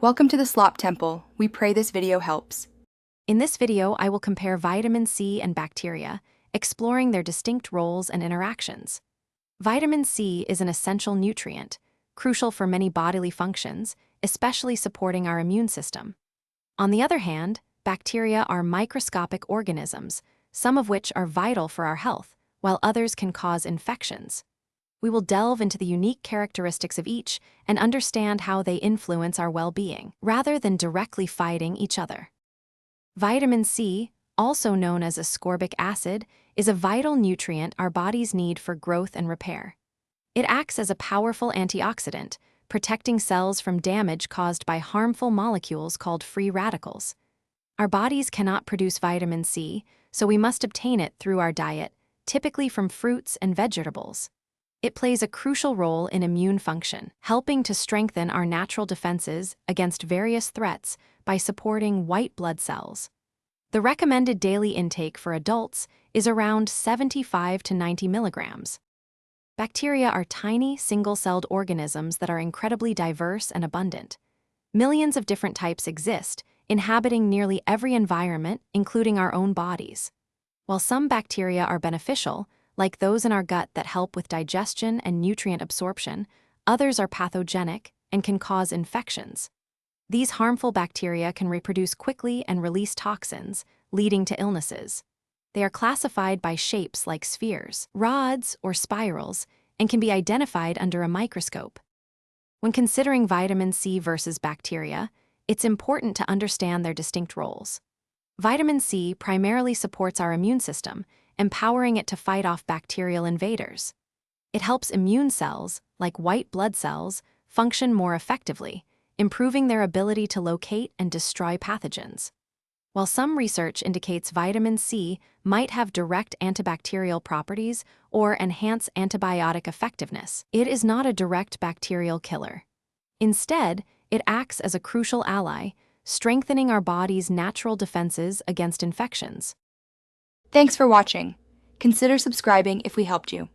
Welcome to the Slop Temple. We pray this video helps. In this video, I will compare vitamin C and bacteria, exploring their distinct roles and interactions. Vitamin C is an essential nutrient, crucial for many bodily functions, especially supporting our immune system. On the other hand, bacteria are microscopic organisms, some of which are vital for our health, while others can cause infections. We will delve into the unique characteristics of each and understand how they influence our well-being, rather than directly fighting each other. Vitamin C, also known as ascorbic acid, is a vital nutrient our bodies need for growth and repair. It acts as a powerful antioxidant, protecting cells from damage caused by harmful molecules called free radicals. Our bodies cannot produce vitamin C, so we must obtain it through our diet, typically from fruits and vegetables. It plays a crucial role in immune function, helping to strengthen our natural defenses against various threats by supporting white blood cells. The recommended daily intake for adults is around 75 to 90 milligrams. Bacteria are tiny, single-celled organisms that are incredibly diverse and abundant. Millions of different types exist, inhabiting nearly every environment, including our own bodies. While some bacteria are beneficial, like those in our gut that help with digestion and nutrient absorption, others are pathogenic and can cause infections. These harmful bacteria can reproduce quickly and release toxins, leading to illnesses. They are classified by shapes like spheres, rods, or spirals, and can be identified under a microscope. When considering vitamin C versus bacteria, it's important to understand their distinct roles. Vitamin C primarily supports our immune system, empowering it to fight off bacterial invaders. It helps immune cells, like white blood cells, function more effectively, improving their ability to locate and destroy pathogens. While some research indicates vitamin C might have direct antibacterial properties or enhance antibiotic effectiveness, it is not a direct bacterial killer. Instead, it acts as a crucial ally, strengthening our body's natural defenses against infections. Thanks for watching. Consider subscribing if we helped you.